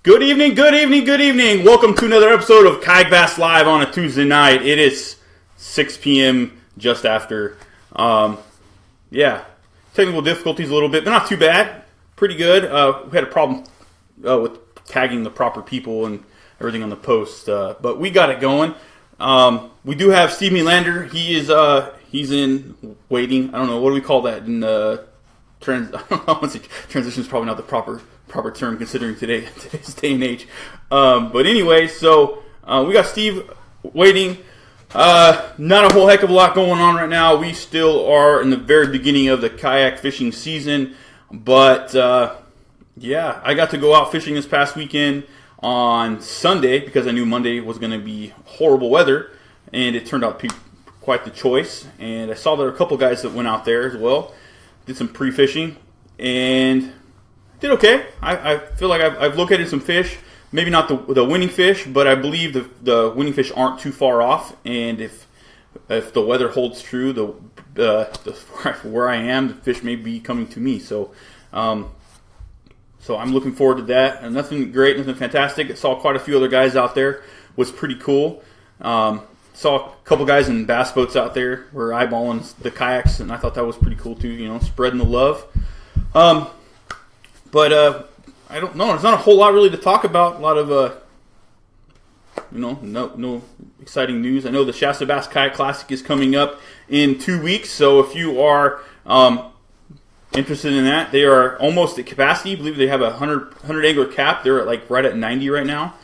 Good evening, good evening, good evening. Welcome to another episode of Kayak Bass Live on a Tuesday night. It is 6 p.m. just after. Technical difficulties a little bit, but not too bad. Pretty good. We had a problem with tagging the proper people and everything on the post, but we got it going. We do have Steve Melander. He's in waiting. I don't know, what do we call that in transition is probably not the proper term considering today's day and age. But anyway, so we got Steve waiting. Not a whole heck of a lot going on right now. We still are in the very beginning of the kayak fishing season. But I got to go out fishing this past weekend on Sunday because I knew Monday was going to be horrible weather. And it turned out to be quite the choice. And I saw there were a couple guys that went out there as well. Did some pre-fishing and did okay. I feel like I've located some fish. Maybe not the winning fish, but I believe the winning fish aren't too far off. And if the weather holds true, where I am, the fish may be coming to me. So I'm looking forward to that. And nothing great, nothing fantastic. I saw quite a few other guys out there. Was pretty cool. Saw a couple guys in bass boats out there. Were eyeballing the kayaks, and I thought that was pretty cool too. You know, spreading the love. But I don't know. There's not a whole lot really to talk about. A lot of no exciting news. I know the Shasta Bass Kayak Classic is coming up in 2 weeks. So if you are interested in that, they are almost at capacity. I believe they have a 100 angler cap. They're right at 90 right now.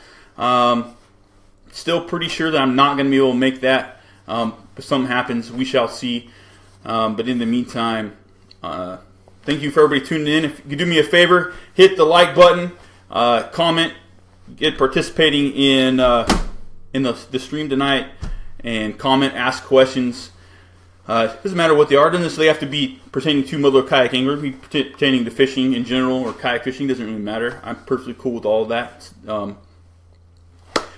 Still pretty sure that I'm not going to be able to make that. If something happens, we shall see. But in the meantime, thank you for everybody tuning in. If you could do me a favor, hit the like button, comment, get participating in the stream tonight, and comment, ask questions. Doesn't matter what they are. Doesn't necessarily have to be pertaining to Motherlode Kayak Angler. Be pertaining to fishing in general or kayak fishing. Doesn't really matter. I'm perfectly cool with all of that.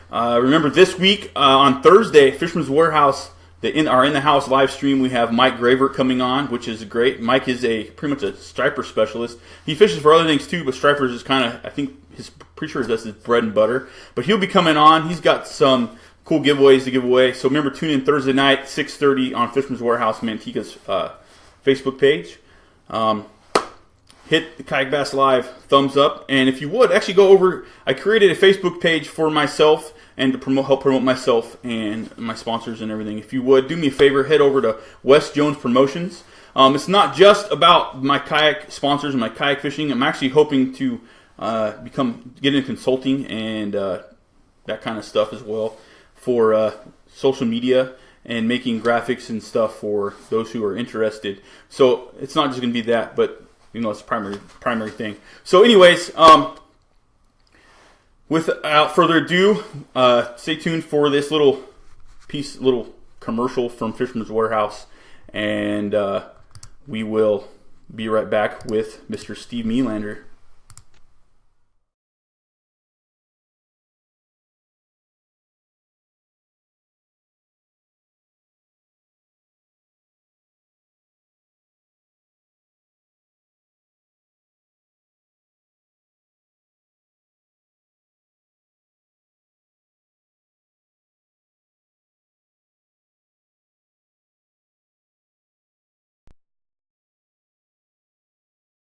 Remember this week on Thursday, Fisherman's Warehouse, our in-the-house live stream, we have Mike Gravert coming on, which is great. Mike is pretty much a striper specialist. He fishes for other things too, but stripers is kind of, I think, pretty sure that's his bread and butter. But he'll be coming on. He's got some cool giveaways to give away. So remember, tune in Thursday night, 6:30 on Fisherman's Warehouse Manteca's Facebook page. Hit the Kayak Bass Live thumbs up. And if you would, actually go over, I created a Facebook page for myself and to help promote myself and my sponsors and everything. If you would, do me a favor, head over to Wes Jones Promotions. It's not just about my kayak sponsors and my kayak fishing. I'm actually hoping to get into consulting and that kind of stuff as well for social media and making graphics and stuff for those who are interested. So it's not just going to be that, but it's a primary thing. So anyways, without further ado, stay tuned for this little commercial from Fisherman's Warehouse, and we will be right back with Mr. Steve Melander.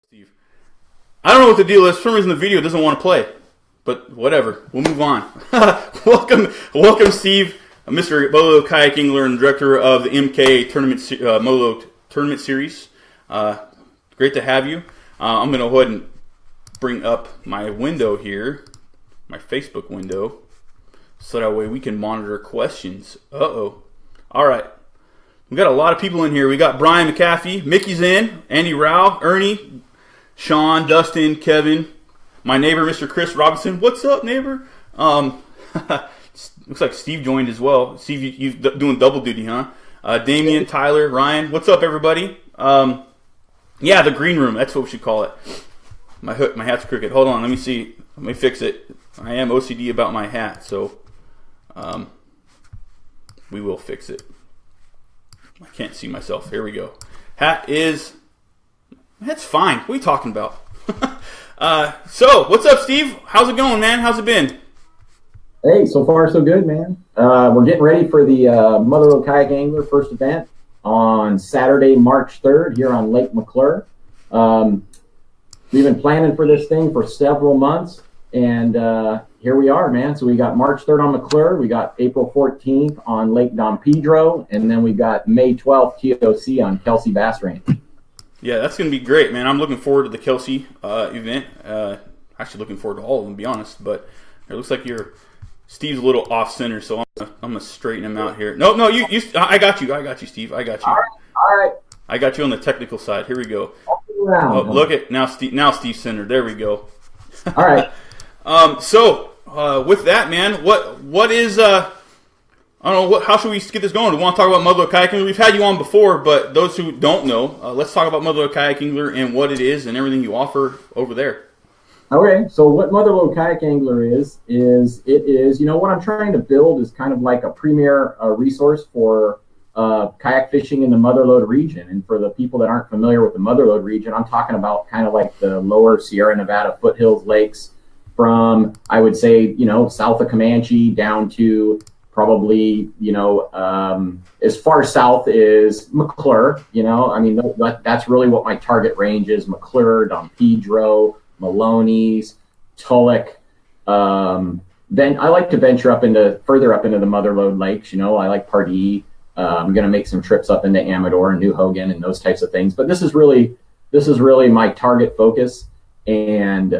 Steve. I don't know what the deal is. For some reason the video doesn't want to play. But whatever. We'll move on. Welcome, Steve, Mr. Motherlode Kayak Angler and Director of the MK Motherlode Tournament Series. Great to have you. I'm going to go ahead and bring up my window here, my Facebook window, so that way we can monitor questions. Uh-oh. All right. We got a lot of people in here. We got Brian McAfee, Mickey's in, Andy Rao, Ernie, Sean, Dustin, Kevin, my neighbor, Mr. Chris Robinson. What's up, neighbor? Looks like Steve joined as well. Steve, you're doing double duty, huh? Damien, Tyler, Ryan. What's up, everybody? The green room. That's what we should call it. My hat's crooked. Hold on, let me see. Let me fix it. I am OCD about my hat, so we will fix it. I can't see myself. Here we go. That's fine. What are you talking about? So, what's up, Steve? How's it going, man? How's it been? Hey, so far so good, man. We're getting ready for the Motherlode Kayak Angler first event on Saturday, March 3rd here on Lake McClure. We've been planning for this thing for several months, and here we are, man. So we got March 3rd on McClure, we got April 14th on Lake Don Pedro, and then we got May 12th TOC on Kelsey Bass Ranch. Yeah, that's going to be great, man. I'm looking forward to the Kelsey event. Actually looking forward to all of them, to be honest, but it looks like Steve's a little off center, so I'm gonna straighten him out here. No, you. I got you, Steve. I got you. All right. I got you on the technical side. Here we go. Oh, look at now, Steve. Now Steve's centered. There we go. All right. So with that, man, what is I don't know. How should we get this going? We want to talk about Motherlode Kayak Angler. We've had you on before, but those who don't know, let's talk about Motherlode Kayak Angler and what it is and everything you offer over there. Okay, so what Motherlode Kayak Angler is what I'm trying to build is kind of like a premier resource for kayak fishing in the Motherlode region. And for the people that aren't familiar with the Motherlode region, I'm talking about kind of like the lower Sierra Nevada foothills lakes from, I would say, south of Comanche down to probably, as far south as McClure. That's really what my target range is: McClure, Don Pedro, Maloney's, Tulloch. Then I like to venture further up into the Motherlode lakes. I like Pardee. I'm going to make some trips up into Amador and New Hogan and those types of things. But this is really my target focus, and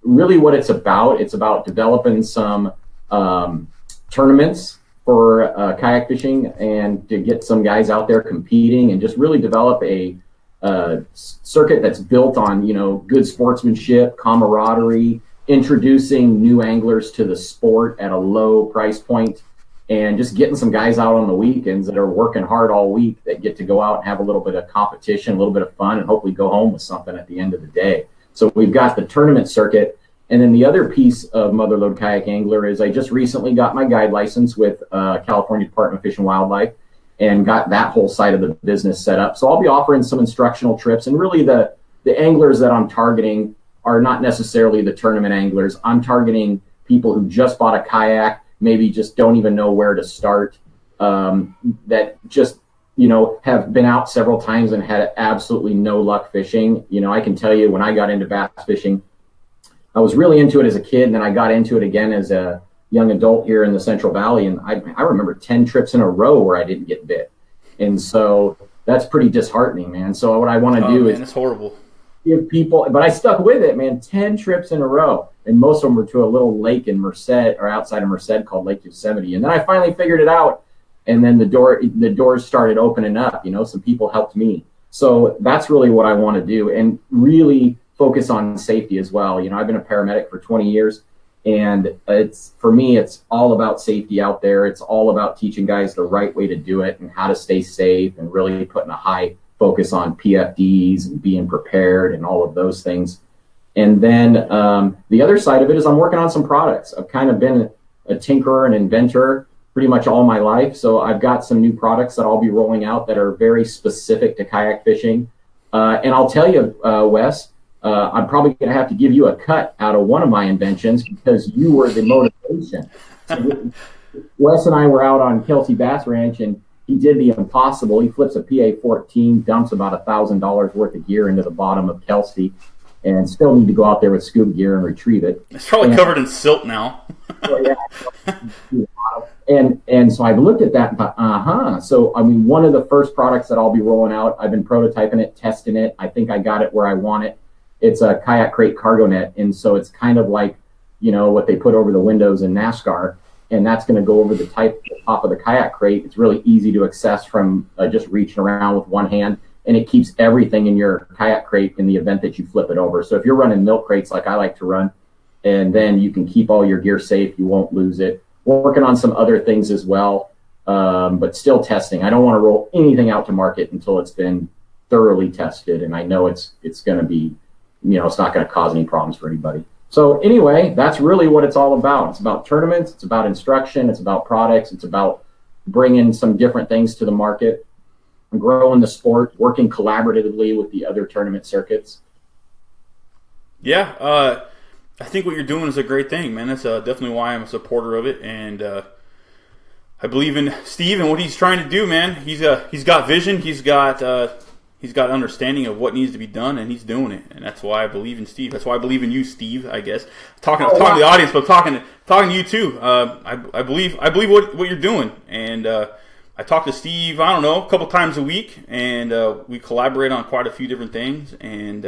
really what it's about. It's about developing some tournaments for kayak fishing and to get some guys out there competing and just really develop a circuit that's built on, good sportsmanship, camaraderie, introducing new anglers to the sport at a low price point, and just getting some guys out on the weekends that are working hard all week that get to go out and have a little bit of competition, a little bit of fun, and hopefully go home with something at the end of the day. So we've got the tournament circuit. And then the other piece of Motherlode Kayak Angler is I just recently got my guide license with California Department of Fish and Wildlife, and got that whole side of the business set up. So I'll be offering some instructional trips, and really the anglers that I'm targeting are not necessarily the tournament anglers. I'm targeting people who just bought a kayak, maybe just don't even know where to start, that just, have been out several times and had absolutely no luck fishing. I can tell you when I got into bass fishing, I was really into it as a kid, and then I got into it again as a young adult here in the Central Valley, and I remember 10 trips in a row where I didn't get bit, and so that's pretty disheartening, man. So what I want to do is it's horrible. Give people, but I stuck with it, man. 10 trips in a row, and most of them were to a little lake in Merced, or outside of Merced, called Lake Yosemite. And then I finally figured it out, and then the doors started opening up. Some people helped me, so that's really what I want to do, and really focus on safety as well. I've been a paramedic for 20 years. And for me, it's all about safety out there. It's all about teaching guys the right way to do it and how to stay safe, and really putting a high focus on PFDs and being prepared and all of those things. And then the other side of it is I'm working on some products. I've kind of been a tinkerer and inventor pretty much all my life. So I've got some new products that I'll be rolling out that are very specific to kayak fishing. And I'll tell you, Wes, I'm probably going to have to give you a cut out of one of my inventions because you were the motivation. So Wes and I were out on Kelsey Bass Ranch, and he did the impossible. He flips a PA-14, dumps about $1,000 worth of gear into the bottom of Kelsey, and still need to go out there with scuba gear and retrieve it. It's probably covered in silt now. And so I've looked at that and thought, So, one of the first products that I'll be rolling out, I've been prototyping it, testing it. I think I got it where I want it. It's a kayak crate cargo net, and so it's kind of like, what they put over the windows in NASCAR, and that's going to go over the top of the kayak crate. It's really easy to access from just reaching around with one hand, and it keeps everything in your kayak crate in the event that you flip it over. So if you're running milk crates like I like to run, and then you can keep all your gear safe, you won't lose it. We're working on some other things as well, but still testing. I don't want to roll anything out to market until it's been thoroughly tested, and I know it's going to be, it's not going to cause any problems for anybody. So anyway, that's really what it's all about. It's about tournaments, it's about instruction, it's about products, it's about bringing some different things to the market, growing the sport, working collaboratively with the other tournament circuits. Yeah, I think what you're doing is a great thing, man. That's definitely why I'm a supporter of it, and I believe in Steve and what he's trying to do, man. He's got vision, he's got understanding of what needs to be done, and he's doing it, and that's why I believe in Steve. That's why I believe in you, Steve. I guess talking to the audience, but talking to you too. I believe what you're doing, and I talk to Steve, I don't know, a couple times a week, and we collaborate on quite a few different things, and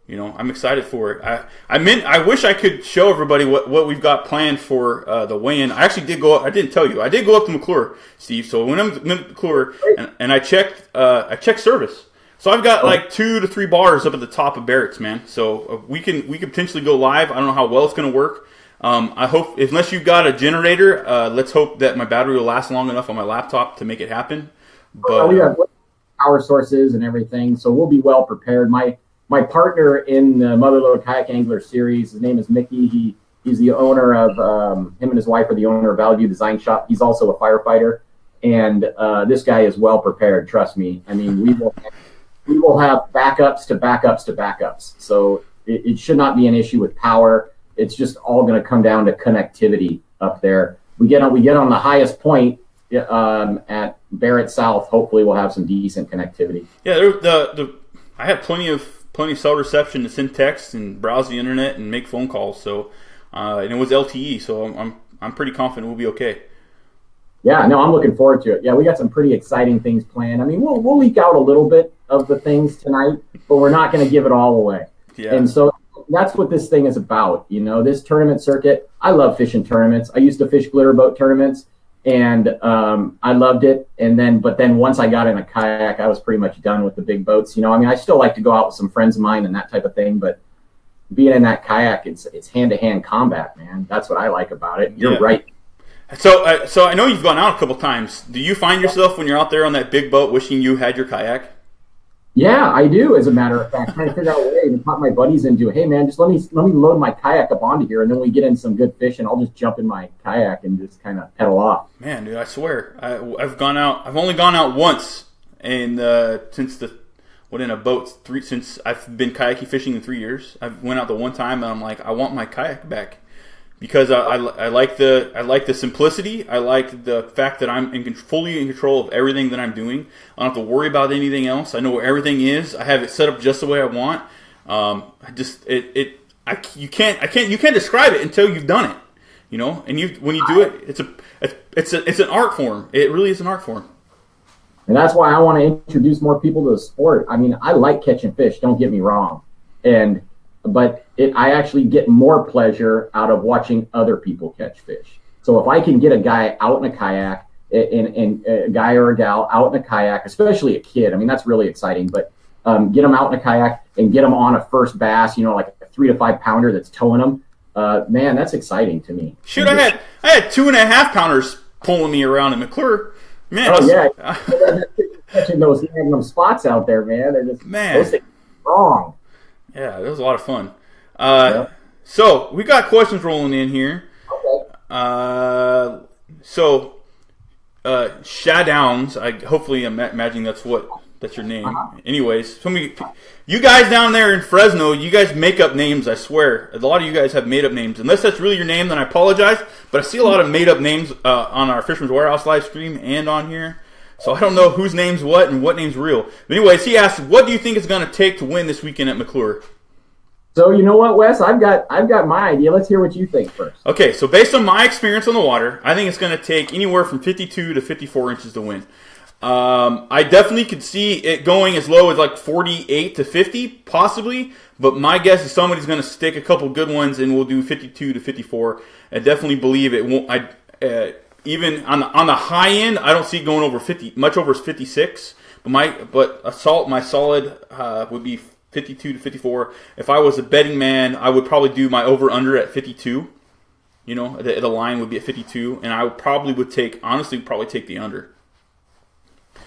I'm excited for it. I wish I could show everybody what we've got planned for the weigh-in. I actually did go up. I didn't tell you. I did go up to McClure, Steve. So when I'm to McClure and I checked service. So I've got like 2 to 3 bars up at the top of Barrett's, man. So we can potentially go live. I don't know how well it's going to work. I hope, unless you've got a generator, let's hope that my battery will last long enough on my laptop to make it happen. But we have power sources and everything, so we'll be well prepared. My partner in the Motherlode Kayak Angler series, his name is Mickey. He's the owner of, him and his wife are the owner of Valley View Design Shop. He's also a firefighter. And this guy is well prepared, trust me. I mean, we will have backups to backups to backups. So it should not be an issue with power. It's just all going to come down to connectivity up there. We get on the highest point at Barrett South. Hopefully we'll have some decent connectivity. Yeah, I have plenty of cell reception to send texts and browse the internet and make phone calls. So, and it was LTE, so I'm pretty confident we'll be okay. Yeah, no, I'm looking forward to it. Yeah, we got some pretty exciting things planned. I mean, we'll leak out a little bit of the things tonight, but we're not going to give it all away. Yeah. And so that's what this thing is about. This tournament circuit. I love fishing tournaments. I used to fish glitter boat tournaments. And I loved it. But then once I got in a kayak, I was pretty much done with the big boats. I still like to go out with some friends of mine and that type of thing. But being in that kayak, it's hand-to-hand combat, man. That's what I like about it. You're right. So I know you've gone out a couple times. Do you find yourself when you're out there on that big boat wishing you had your kayak? Yeah, I do. As a matter of fact, trying to figure out a way to pop my buddies into. Hey, man, just let me load my kayak up onto here, and then we get in some good fish, and I'll just jump in my kayak and just kind of pedal off. Man, dude, I swear, I've gone out. I've only gone out once, and since I've been kayaking fishing in 3 years. I went out the one time, and I'm like, I want my kayak back. Because I like the simplicity. I like the fact that I'm fully in control of everything that I'm doing. I don't have to worry about anything else. I know where everything is. I have it set up just the way I want. You can't describe it until you've done it. And when you do it, it's an art form. It really is an art form. And that's why I want to introduce more people to the sport. I mean, I like catching fish. Don't get me wrong, but I actually get more pleasure out of watching other people catch fish. So if I can get a guy out in a kayak, and a guy or a gal out in a kayak, especially a kid, I mean, that's really exciting. But get them out in a kayak and get them on a first bass, like a 3 to 5 pounder that's towing them. Man, that's exciting to me. Shoot, I had 2.5 pounders pulling me around in McClure. Man, catching those magnum spots out there, man. They're just those things are wrong. Yeah, that was a lot of fun. So we got questions rolling in here. Okay. Shadowns. Hopefully, I'm imagining that's your name. Anyways, you guys down there in Fresno, you guys make up names. I swear, a lot of you guys have made up names. Unless that's really your name, then I apologize. But I see a lot of made up names on our Fisherman's Warehouse live stream and on here. So I don't know whose name's what and what name's real. But anyways, he asked, "What do you think it's going to take to win this weekend at McClure?" So you know what, Wes? I've got my idea. Let's hear what you think first. Okay, so based on my experience on the water, I think it's going to take anywhere from 52 to 54 inches to win. I definitely could see it going as low as like 48 to 50, possibly. But my guess is somebody's going to stick a couple good ones, and we'll do 52 to 54. I definitely believe it won't. Even on the high end, I don't see it going over 50, much over 56. But my solid would be 52 to 54. If I was a betting man, I would probably do my over/under at 52. The line would be at 52, and I would probably take the under.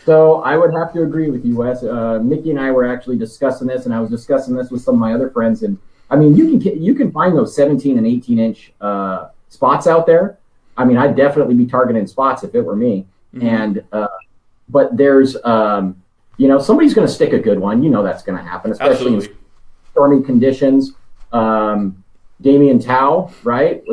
So I would have to agree with you, Wes. Mickey and I were actually discussing this, and I was discussing this with some of my other friends. And I mean, you can find those 17 and 18 inch spots out there. I mean, I'd definitely be targeting spots if it were me. Mm-hmm. And but there's somebody's going to stick a good one. That's going to happen, especially in stormy conditions. Damian Tao, right?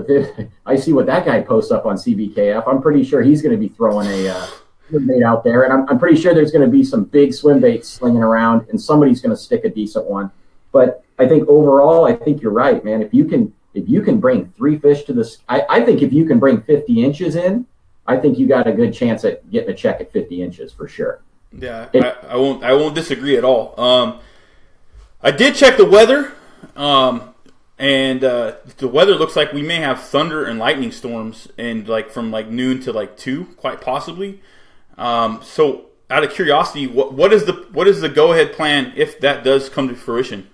I see what that guy posts up on CBKF. I'm pretty sure he's going to be throwing a swim bait out there, and I'm pretty sure there's going to be some big swim baits slinging around, and somebody's going to stick a decent one. But I think overall, I think you're right, man. If you can bring 3 fish to this, I think if you can bring 50 inches in, I think you got a good chance at getting a check at 50 inches for sure. Yeah, I won't disagree at all. I did check the weather. And the weather looks like we may have thunder and lightning storms, and from noon to 2, quite possibly. So, out of curiosity, what is the go ahead plan if that does come to fruition?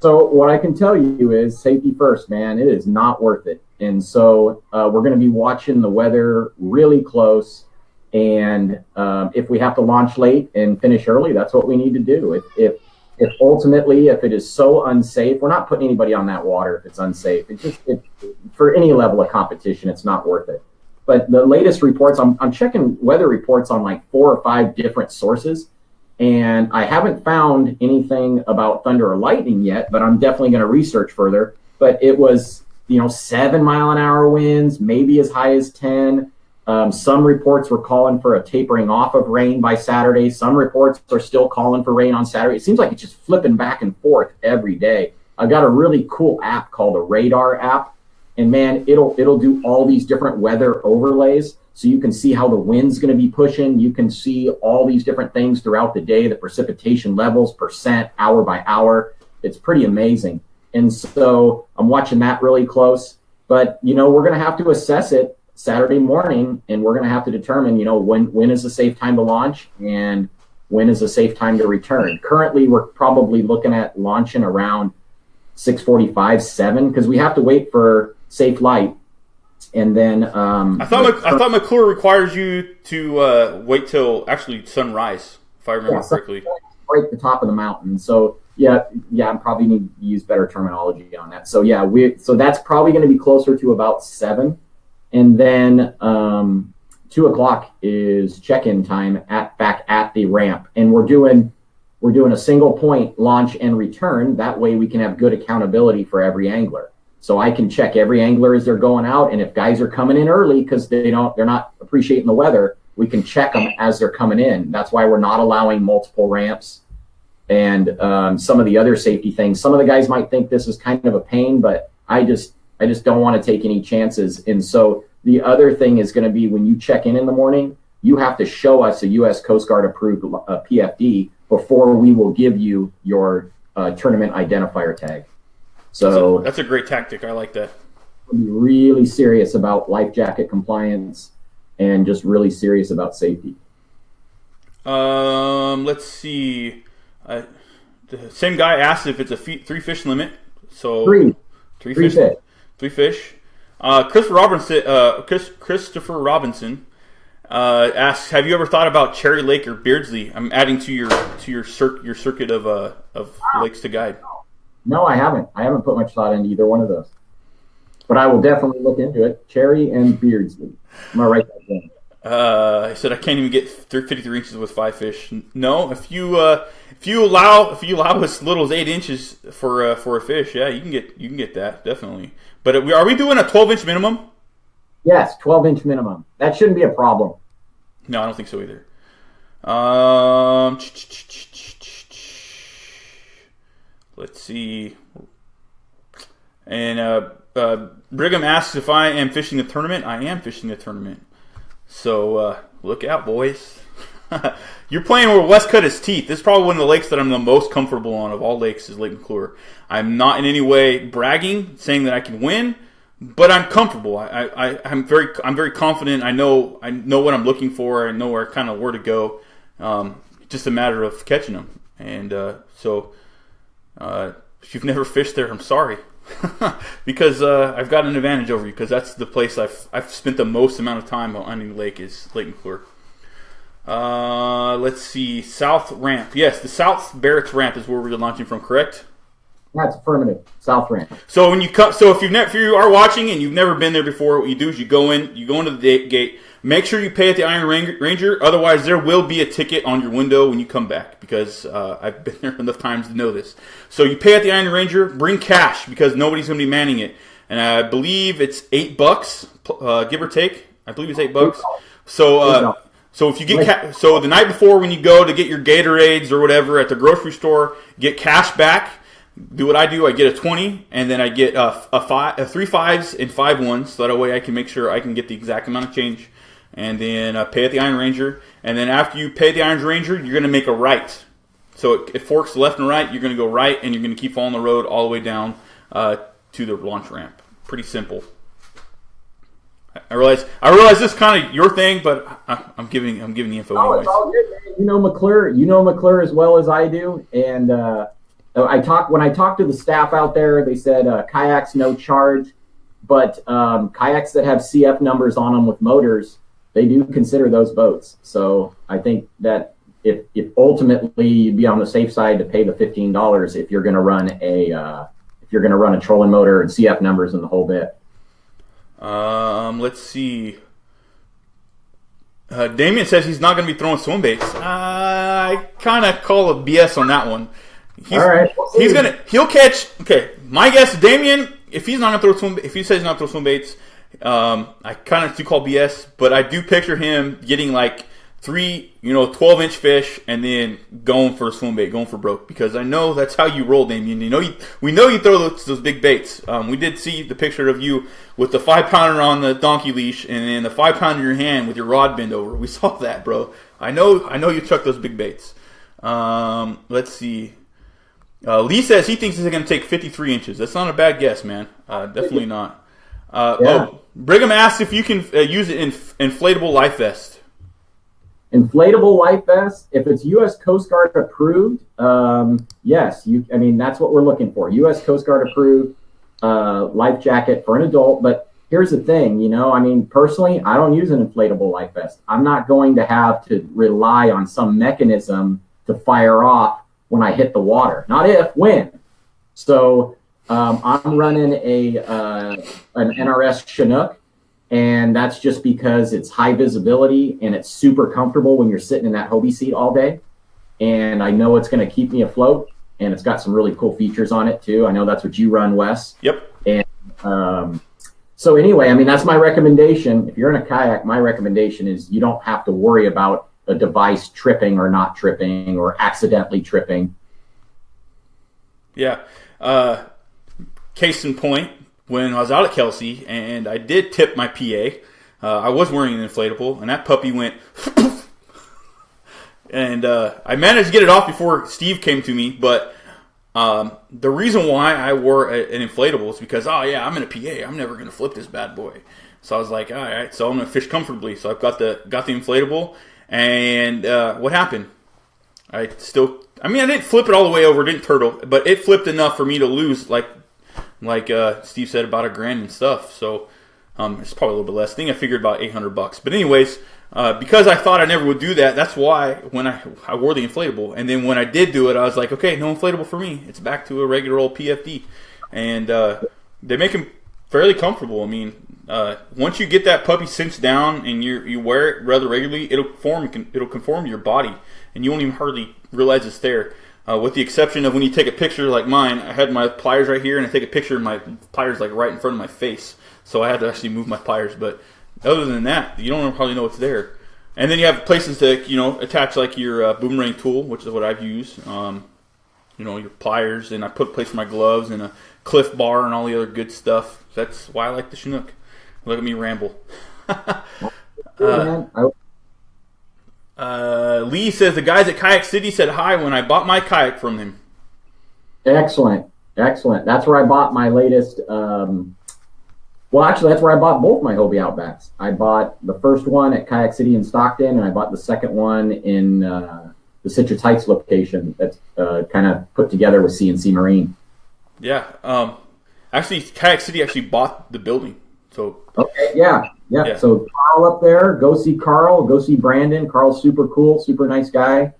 So, what I can tell you is safety first, man. It is not worth it, and so we're going to be watching the weather really close. And if we have to launch late and finish early, that's what we need to do. If ultimately, if it is so unsafe, we're not putting anybody on that water if it's unsafe. For any level of competition, it's not worth it. But the latest reports, I'm checking weather reports on 4 or 5 different sources, and I haven't found anything about thunder or lightning yet, but I'm definitely going to research further. But it was, 7-mile-an-hour winds, maybe as high as 10. Some reports were calling for a tapering off of rain by Saturday. Some reports are still calling for rain on Saturday. It seems like it's just flipping back and forth every day. I've got a really cool app called the Radar app, and man, it'll do all these different weather overlays, so you can see how the wind's going to be pushing. You can see all these different things throughout the day, the precipitation levels, percent, hour by hour. It's pretty amazing. And so I'm watching that really close. But we're going to have to assess it Saturday morning, and we're going to have to determine, when is a safe time to launch and when is a safe time to return. Currently, we're probably looking at launching around 6:45, 7, because we have to wait for safe light. And then I thought McClure requires you to wait till actually sunrise, if I remember correctly. Right at the top of the mountain. So yeah, I probably need to use better terminology on that. So yeah, so that's probably going to be closer to about 7. And then 2 o'clock is check-in time back at the ramp, and we're doing a single point launch and return. That way we can have good accountability for every angler. So I can check every angler as they're going out, and if guys are coming in early because they're not appreciating the weather, we can check them as they're coming in. That's why we're not allowing multiple ramps and some of the other safety things. Some of the guys might think this is kind of a pain, but I just don't want to take any chances. And so the other thing is going to be when you check in the morning, you have to show us a U.S. Coast Guard approved PFD before we will give you your tournament identifier tag. So that's a great tactic. I like that. We'll be really serious about life jacket compliance and just really serious about safety. Let's see. The same guy asked if it's a 3 fish limit. So three fish. 3 fish. Christopher Robinson asks, "Have you ever thought about Cherry Lake or Beardsley?" I'm adding to your circuit of lakes to guide. No, I haven't. I haven't put much thought into either one of those, but I will definitely look into it. Cherry and Beardsley. I'm gonna write that down. I said I can't even get 53 inches with 5 fish. No, if you allow as little as 8 inches for a fish, yeah, you can get that definitely. But are we doing a 12-inch minimum? Yes, 12-inch minimum. That shouldn't be a problem. No, I don't think so either. Let's see. And Brigham asks if I am fishing the tournament. I am fishing the tournament. So look out, boys. You're playing where West cut his teeth. This is probably one of the lakes that I'm the most comfortable on of all lakes is Lake McClure. I'm not in any way bragging, saying that I can win, but I'm comfortable. I'm very confident. I know what I'm looking for. I know where to go. Just a matter of catching them. And so if you've never fished there, I'm sorry. Because I've got an advantage over you because that's the place I've spent the most amount of time on any lake is Lake McClure. Let's see. South Ramp. Yes, the South Barracks Ramp is where we're launching from, correct? That's affirmative. South Ramp. So when you if you are watching and you've never been there before, what you do is you go into the gate. Make sure you pay at the Iron Ranger. Otherwise, there will be a ticket on your window when you come back, because I've been there enough times to know this. So you pay at the Iron Ranger. Bring cash, because nobody's going to be manning it. And I believe it's $8, give or take. I believe it's $8. So if you get so the night before when you go to get your Gatorades or whatever at the grocery store, get cash back. Do what I do. I get a 20, and then I get 3 5s and 5 1s, so that way I can make sure I can get the exact amount of change. And then pay at the Iron Ranger. And then after you pay the Iron Ranger, you're going to make a right. So it forks left and right. You're going to go right, and you're going to keep following the road all the way down to the launch ramp. Pretty simple. I realize this is kind of your thing, but I'm giving the info. Oh, it's all good, man. You know McClure as well as I do, and when I talked to the staff out there, they said kayaks no charge, but kayaks that have CF numbers on them with motors, they do consider those boats. So I think that if ultimately you'd be on the safe side to pay the $15 if you're going to run a trolling motor and CF numbers and the whole bit. Let's see. Damien says he's not going to be throwing swim baits. I kind of call a BS on that one. All right. He'll catch. Okay, my guess, Damien, if he says he's not going to throw swim baits, I kind of do call BS, but I do picture him getting like 3, 12-inch fish and then going for a swim bait, going for broke, because I know that's how you roll, Damien. We know you throw those big baits. We did see the picture of you with the 5-pounder on the donkey leash and then the 5-pounder in your hand with your rod bent over. We saw that, bro. I know you chuck those big baits. Let's see. Lee says he thinks it's going to take 53 inches. That's not a bad guess, man. Definitely not. Brigham asks if you can use it in inflatable life vest. Inflatable life vest, if it's U.S. Coast Guard approved, yes. That's what we're looking for. U.S. Coast Guard approved life jacket for an adult. But here's the thing, personally, I don't use an inflatable life vest. I'm not going to have to rely on some mechanism to fire off when I hit the water. Not if, when. So I'm running an NRS Chinook. And that's just because it's high visibility and it's super comfortable when you're sitting in that Hobie seat all day. And I know it's going to keep me afloat, and it's got some really cool features on it too. I know that's what you run, Wes. Yep. And so anyway, that's my recommendation. If you're in a kayak, my recommendation is you don't have to worry about a device tripping or not tripping or accidentally tripping. Yeah. Case in point, when I was out at Kelsey and I did tip my PA, I was wearing an inflatable, and that puppy went and I managed to get it off before Steve came to me, but the reason why I wore an inflatable is because, I'm in a PA. I'm never going to flip this bad boy. So I was like, all right, so I'm going to fish comfortably. So I've got the inflatable, and what happened? I didn't flip it all the way over, didn't turtle, but it flipped enough for me to lose, like Steve said, about $1,000 and stuff. So it's probably a little bit less. I think I figured about $800. But anyways, because I thought I never would do that, that's why when I wore the inflatable. And then when I did do it, I was like, okay, no inflatable for me. It's back to a regular old PFD. And they make them fairly comfortable. Once you get that puppy cinched down and you wear it rather regularly, it'll conform to your body, and you won't even hardly realize it's there. With the exception of when you take a picture like mine, I had my pliers right here, and I take a picture of my pliers like right in front of my face, so I had to actually move my pliers. But other than that, you don't probably know what's there. And then you have places to attach like your boomerang tool, which is what I've used. Your pliers, and I put a place for my gloves and a Cliff Bar and all the other good stuff. That's why I like the Chinook. Look at me ramble. Lee says the guys at Kayak City said hi when I bought my kayak from them. Excellent. That's where I bought my latest. That's where I bought both my Hobie Outbacks. I bought the first one at Kayak City in Stockton, and I bought the second one in the Citrus Heights location that's kind of put together with CNC Marine. Yeah. Actually, Kayak City bought the building. So okay, yeah. So Carl up there, go see Carl, go see Brandon. Carl's super cool, super nice guy,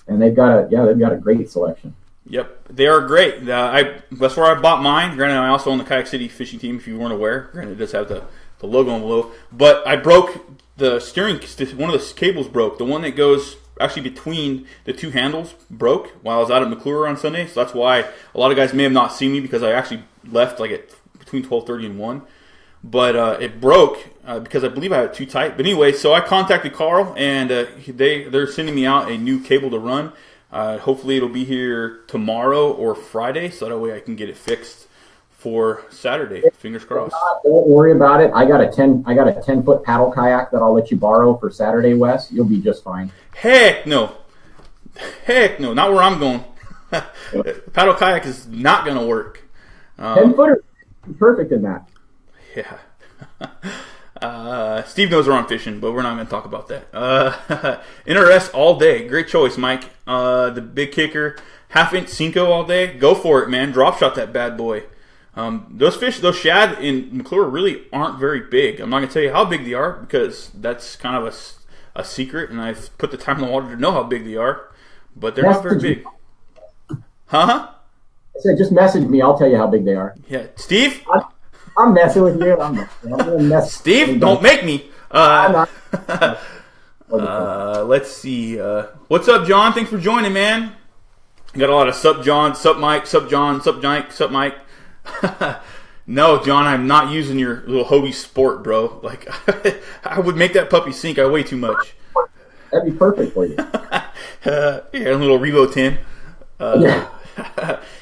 and they've got a great selection. Yep, they are great. That's where I bought mine. Granted, I also own the Kayak City fishing team, if you weren't aware. Granted, it does have the logo on below. But I broke the steering, one of the cables broke. The one that goes actually between the two handles broke while I was out at McClure on Sunday. So that's why a lot of guys may have not seen me, because I actually left like at between 12:30 and 1. But it broke because I believe I had it too tight. But anyway, so I contacted Carl, and they're sending me out a new cable to run. Hopefully it'll be here tomorrow or Friday, so that way I can get it fixed for Saturday. Fingers crossed. Don't worry about it. I got a 10-foot paddle kayak that I'll let you borrow for Saturday, Wes. You'll be just fine. Heck no, not where I'm going. Paddle kayak is not going to work. 10-footer, perfect in that. Yeah. Steve knows where I'm fishing, but we're not going to talk about that. NRS all day. Great choice, Mike. The big kicker. 1/2-inch Cinco all day. Go for it, man. Drop shot that bad boy. Those shad in McClure really aren't very big. I'm not going to tell you how big they are, because that's kind of a secret, and I've put the time in the water to know how big they are, but they're not very big. Huh? I said, just message me. I'll tell you how big they are. Yeah. Steve? I'm messing with you. Steve, don't make me. Let's see. What's up, John? Thanks for joining, man. Got a lot of sup, John, sup, Mike, sup, John, sup, Mike, sup, Mike. No, John, I'm not using your little Hobie Sport, bro. Like, I would make that puppy sink. I weigh too much. That'd be perfect for you. Yeah, a little Revo 10.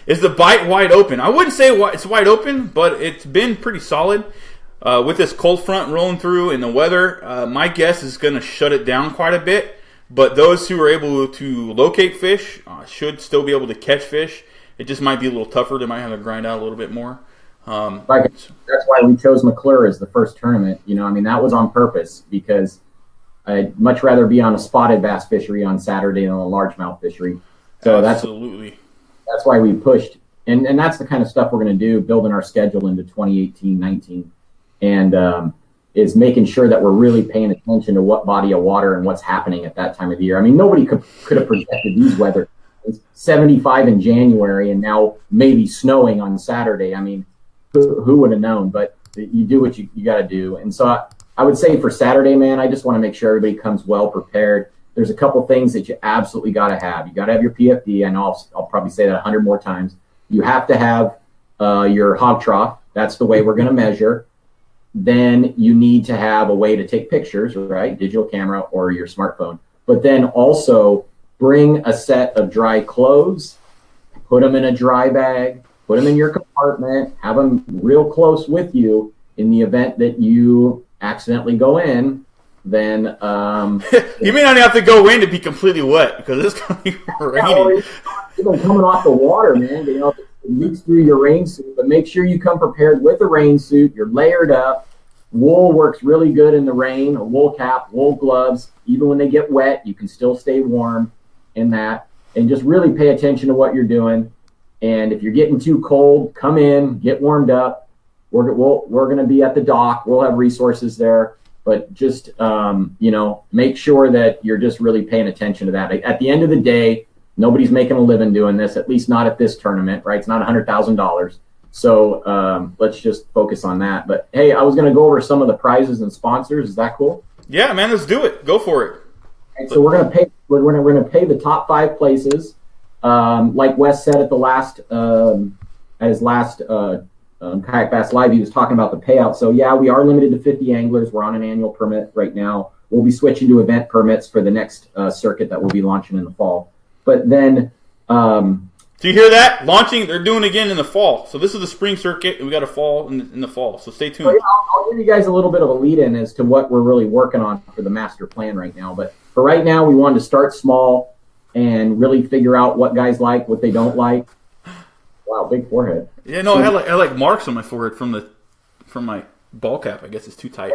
Is the bite wide open? I wouldn't say it's wide open, but it's been pretty solid. With this cold front rolling through and the weather, my guess is going to shut it down quite a bit. But those who are able to locate fish should still be able to catch fish. It just might be a little tougher. They might have to grind out a little bit more. That's why we chose McClure as the first tournament. That was on purpose, because I'd much rather be on a spotted bass fishery on Saturday than a largemouth fishery. So absolutely. That's why we pushed. And that's the kind of stuff we're going to do, building our schedule into 2018-19. And is making sure that we're really paying attention to what body of water and what's happening at that time of the year. Nobody could have projected these weather. It's 75 in January and now maybe snowing on Saturday. Who would have known? But you do what you got to do. And so I would say for Saturday, man, I just want to make sure everybody comes well prepared. There's a couple things that you absolutely got to have. You got to have your PFD. I know I'll probably say that 100 more times. You have to have your hog trough. That's the way we're going to measure. Then you need to have a way to take pictures, right? Digital camera or your smartphone. But then also bring a set of dry clothes, put them in a dry bag, put them in your compartment, have them real close with you in the event that you accidentally go in. Then you may not have to go in to be completely wet, because it's going to be raining. Even coming off the water, man, it leaks through your rain suit. But make sure you come prepared with a rain suit. You're layered up. Wool works really good in the rain. A wool cap, wool gloves. Even when they get wet, you can still stay warm in that. And just really pay attention to what you're doing. And if you're getting too cold, come in, get warmed up. We're going to be at the dock. We'll have resources there. But just, make sure that you're just really paying attention to that. At the end of the day, nobody's making a living doing this, at least not at this tournament, right? It's not $100,000. So let's just focus on that. But, hey, I was going to go over some of the prizes and sponsors. Is that cool? Yeah, man, let's do it. Go for it. Right, so we're going to pay the top 5 places. Like Wes said at his last Kayak Bass Live, he was talking about the payout. So yeah, we are limited to 50 anglers. We're on an annual permit right now. We'll be switching to event permits for the next circuit that we'll be launching in the fall. But then, do you hear that? Launching, they're doing it again in the fall. So this is the spring circuit, and we got a fall in the fall. So stay tuned. I'll give you guys a little bit of a lead-in as to what we're really working on for the master plan right now. But for right now, we wanted to start small and really figure out what guys like, what they don't like. Wow, big forehead. Yeah, no, I like marks on my forehead from my ball cap. I guess it's too tight.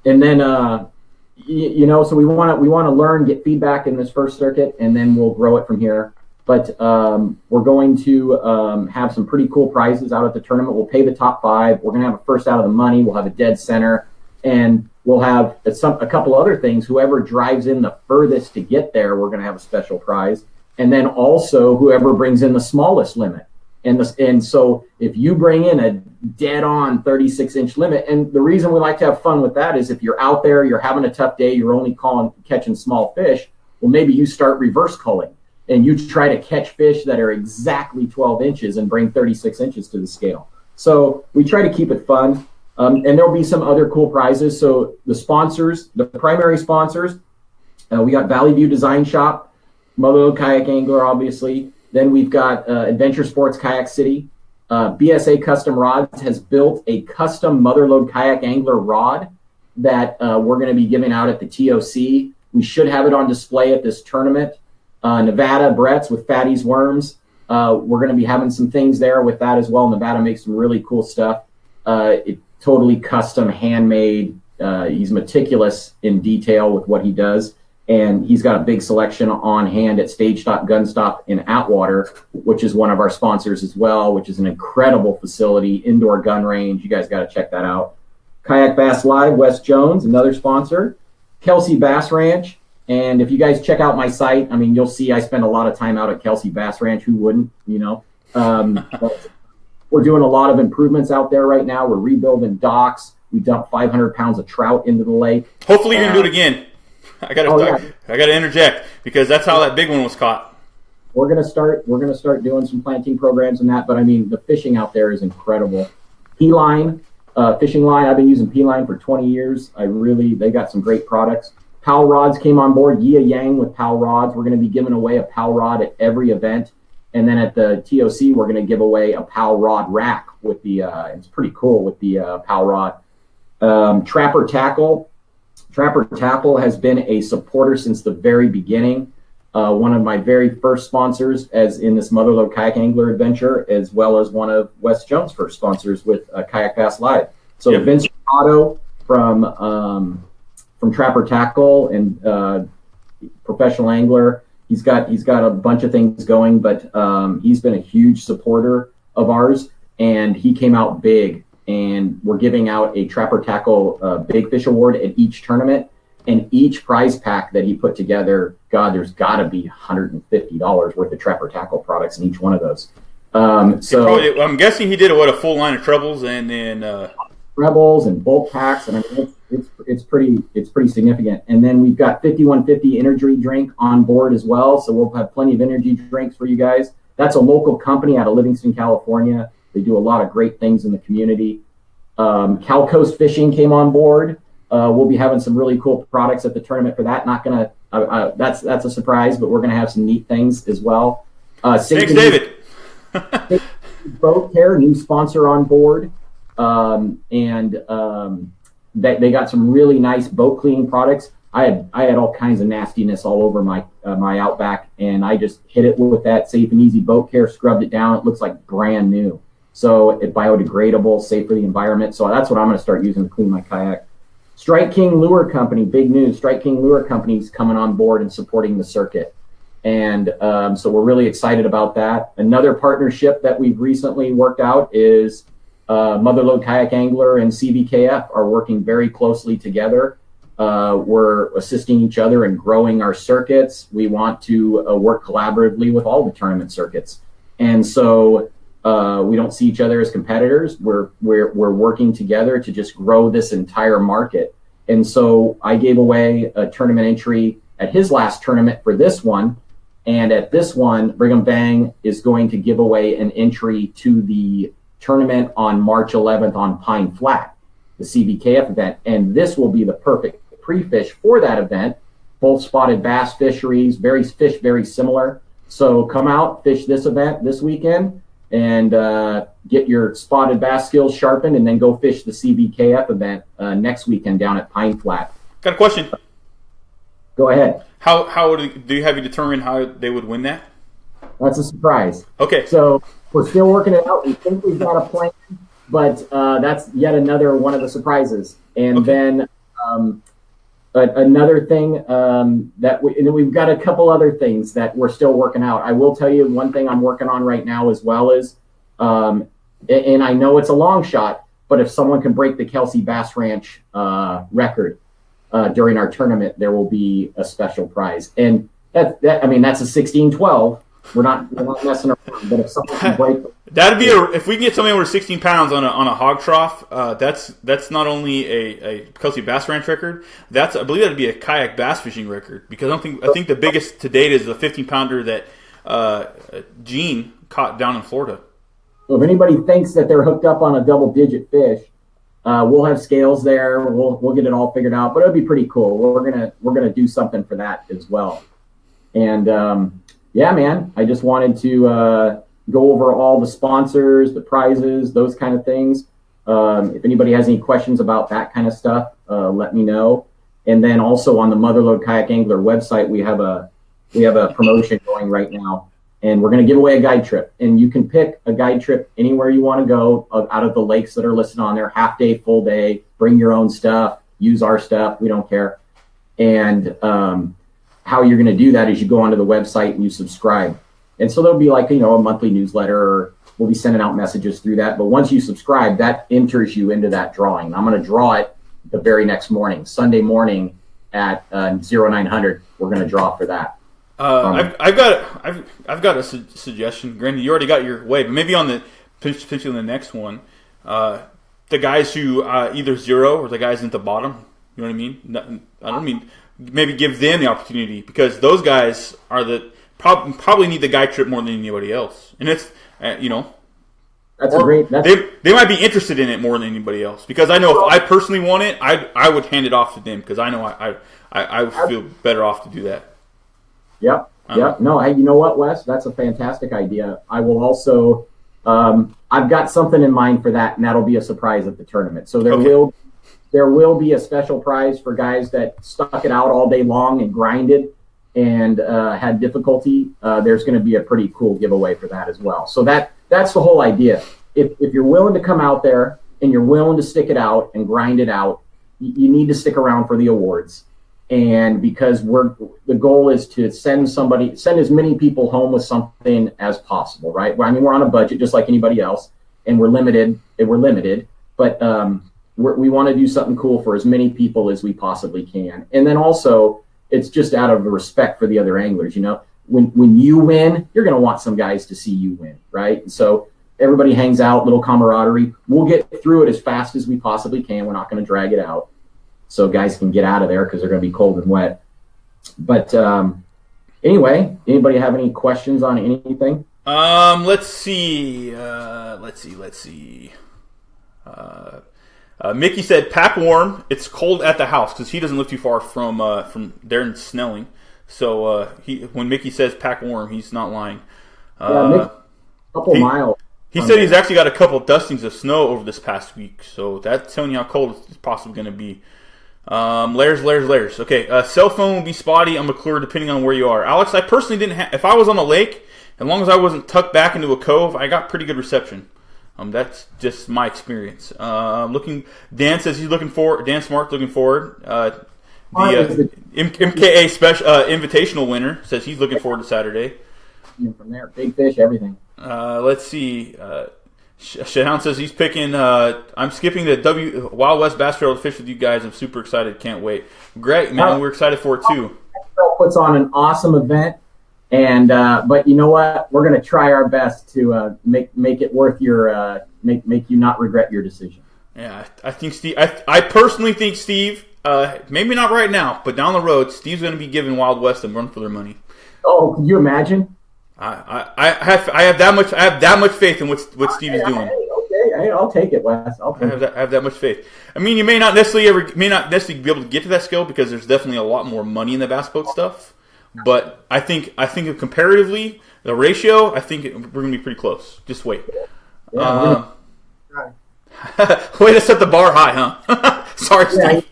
And then, so we want to learn, get feedback in this first circuit, and then we'll grow it from here. But we're going to have some pretty cool prizes out at the tournament. We'll pay the top 5. We're going to have a first out of the money. We'll have a dead center, and we'll have a couple other things. Whoever drives in the furthest to get there, we're going to have a special prize. and then also whoever brings in the smallest limit. And so if you bring in a dead on 36-inch limit, and the reason we like to have fun with that is if you're out there, you're having a tough day, you're only catching small fish, well, maybe you start reverse culling and you try to catch fish that are exactly 12 inches and bring 36 inches to the scale. So we try to keep it fun. And there'll be some other cool prizes. So the sponsors, the primary sponsors, we got Valley View Design Shop, Motherlode Kayak Angler, obviously. Then we've got Adventure Sports Kayak City. BSA Custom Rods has built a custom Motherlode Kayak Angler rod that we're going to be giving out at the TOC. We should have it on display at this tournament. Nevada Brett's with Fatty's Worms. We're going to be having some things there with that as well. Nevada makes some really cool stuff. It totally custom, handmade. He's meticulous in detail with what he does. And he's got a big selection on hand at Stage Stop Gun Stop in Atwater, which is one of our sponsors as well, which is an incredible facility, indoor gun range. You guys got to check that out. Kayak Bass Live, Wes Jones, another sponsor. Kelsey Bass Ranch. And if you guys check out my site, I mean, you'll see I spend a lot of time out at Kelsey Bass Ranch. Who wouldn't, you know? We're doing a lot of improvements out there right now. We're rebuilding docks. We dumped 500 pounds of trout into the lake. Hopefully you're going to do it again. I gotta interject because that's how that big one was caught. We're gonna start doing some planting programs and that, but I mean the fishing out there is incredible. P-Line, fishing line, I've been using P-Line for 20 years. They got some great products. Powell Rods came on board, Yia Yang with Powell Rods. We're gonna be giving away a Powell Rod at every event. And then at the TOC, we're gonna give away a Powell Rod rack with the, it's pretty cool with the Powell Rod. Trapper Tackle has been a supporter since the very beginning. One of my very first sponsors as in this Motherlode Kayak Angler adventure, as well as one of Wes Jones' first sponsors with Kayak Bass Live. So yep. Vince Otto from Trapper Tackle and professional angler. He's got a bunch of things going, but he's been a huge supporter of ours, and he came out big. And we're giving out a Trapper Tackle Big Fish Award at each tournament. And each prize pack that he put together, God, there's got to be $150 worth of Trapper Tackle products in each one of those. I'm guessing he did a full line of trebles and then trebles and bulk packs, and I mean it's pretty significant. And then we've got 5150 energy drink on board as well, so we'll have plenty of energy drinks for you guys. That's a local company out of Livingston, California. They do a lot of great things in the community. Cal Coast Fishing came on board. We'll be having some really cool products at the tournament for that. Not gonna, that's a surprise, but we're gonna have some neat things as well. Thanks, David. Boat Care, new sponsor on board, and they got some really nice boat cleaning products. I had all kinds of nastiness all over my Outback, and I just hit it with that Safe and Easy Boat Care, scrubbed it down. It looks like brand new. So it's biodegradable, safe for the environment. So that's what I'm going to start using to clean my kayak. Strike King Lure Company, big news. Strike King Lure Company is coming on board and supporting the circuit. And so we're really excited about that. Another partnership that we've recently worked out is Motherlode Kayak Angler and CVKF are working very closely together. We're assisting each other in growing our circuits. We want to work collaboratively with all the tournament circuits. And so we don't see each other as competitors. We're working together to just grow this entire market. And so I gave away a tournament entry at his last tournament for this one. And at this one, Brigham Bang is going to give away an entry to the tournament on March 11th on Pine Flat, the CVKF event. And this will be the perfect pre-fish for that event. Both spotted bass fisheries, very similar. So come out, fish this event this weekend, and get your spotted bass skills sharpened, and then go fish the CVKF event next weekend down at Pine Flat. Got a question. Go ahead. How do you have you determine how they would win that? That's a surprise. Okay. So we're still working it out. We think we've got a plan, but that's yet another one of the surprises. And then another thing that we've got a couple other things that we're still working out. I will tell you one thing I'm working on right now as well is, and I know it's a long shot, but if someone can break the Kelsey Bass Ranch record during our tournament, there will be a special prize. And I mean, that's a 16-12. We're not messing around. But if someone can break, that'd be if we can get something over 16 pounds on a hog trough. That's not only a Kelsey Bass Ranch record. I believe that'd be a kayak bass fishing record, because I think the biggest to date is the 15-pounder that Gene caught down in Florida. So if anybody thinks that they're hooked up on a double-digit fish, we'll have scales there. We'll get it all figured out. But it'll be pretty cool. We're gonna do something for that as well. And yeah, man, I just wanted to go over all the sponsors, the prizes, those kind of things. If anybody has any questions about that kind of stuff, let me know. And then also on the Motherlode Kayak Angler website, we have a promotion going right now, and we're going to give away a guide trip. And you can pick a guide trip anywhere you want to go out of the lakes that are listed on there, half day, full day, bring your own stuff, use our stuff, we don't care. And how you're going to do that is you go onto the website and you subscribe. And so there'll be like, a monthly newsletter, or we'll be sending out messages through that. But once you subscribe, that enters you into that drawing. I'm going to draw it the very next morning, Sunday morning at 0900. We're going to draw for that. I've got a suggestion. Granted, you already got your way, but maybe on the potentially on the next one, the guys who either zero or the guys at the bottom. You know what I mean? I don't mean maybe give them the opportunity, because those guys are probably need the guide trip more than anybody else, and it's That's a great. They might be interested in it more than anybody else, because I know if I personally want it, I would hand it off to them, because I know I would feel better off to do that. Yep. No, hey, you know what, Wes? That's a fantastic idea. I will also. I've got something in mind for that, and that'll be a surprise at the tournament. So there will be a special prize for guys that stuck it out all day long and grinded and had difficulty. There's going to be a pretty cool giveaway for that as well. So that's the whole idea. If you're willing to come out there and you're willing to stick it out and grind it out, you need to stick around for the awards. And because the goal is to send as many people home with something as possible, right? I mean, we're on a budget just like anybody else, and we're limited. But we want to do something cool for as many people as we possibly can. And then also, it's just out of respect for the other anglers. When you win, you're going to want some guys to see you win, right? And so everybody hangs out, little camaraderie. We'll get through it as fast as we possibly can. We're not going to drag it out, so guys can get out of there because they're going to be cold and wet. But anyway, anybody have any questions on anything? Let's see. Mickey said, "Pack warm. It's cold at the house," because he doesn't live too far from Darren Snelling. So when Mickey says pack warm, he's not lying. A couple miles. He said he's actually got a couple dustings of snow over this past week, so that's telling you how cold it's possibly going to be. Layers. Okay, cell phone will be spotty on McClure depending on where you are. Alex, I personally didn't if I was on the lake, as long as I wasn't tucked back into a cove, I got pretty good reception. That's just my experience. Dan says he's looking forward. Dan Smart looking forward. The MKA special invitational winner says he's looking forward to Saturday. From there, big fish, everything. Let's see. Shahan says he's picking. I'm skipping the Wild West Bass Trail to fish with you guys. I'm super excited. Can't wait. Great, man. We're excited for it too. Puts on an awesome event. And but you know what? We're going to try our best to make it worth your make you not regret your decision. Yeah, I think Steve. I personally think Steve. Maybe not right now, but down the road, Steve's going to be giving Wild West a run for their money. Oh, can you imagine? I have that much faith in what Steve is doing. Okay, I'll take it, Wes. I have that much faith. I mean, you may not necessarily be able to get to that scale, because there's definitely a lot more money in the bass boat stuff. But I think comparatively, the ratio, I think we're going to be pretty close. Just wait. Yeah, way to set the bar high, huh? Sorry, Steve.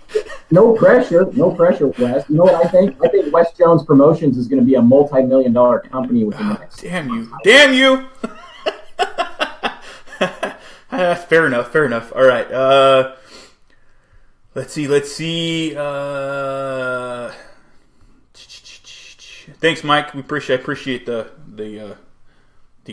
No pressure, Wes. You know what I think? I think Wes Jones Promotions is going to be a multi-million-dollar company within the next. Damn you! Fair enough. All right. Let's see. Thanks, Mike. I appreciate the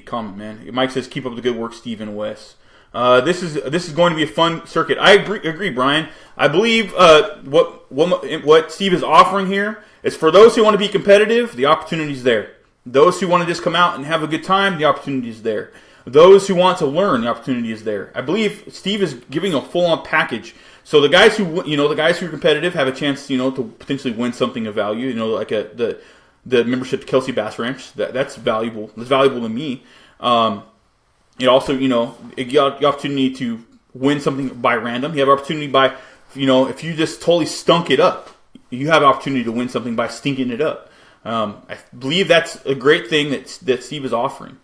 comment, man. Mike says, "Keep up the good work, Steve and Wes." This is going to be a fun circuit. I agree, Brian. I believe what Steve is offering here is for those who want to be competitive, the opportunity is there. Those who want to just come out and have a good time, the opportunity is there. Those who want to learn, the opportunity is there. I believe Steve is giving a full-on package. So the guys who are competitive have a chance, to potentially win something of value. Like the membership to Kelsey Bass Ranch. That's valuable. That's valuable to me. It also, you got the opportunity to win something by random. You have opportunity by, if you just totally stunk it up, you have opportunity to win something by stinking it up. I believe that's a great thing that Steve is offering.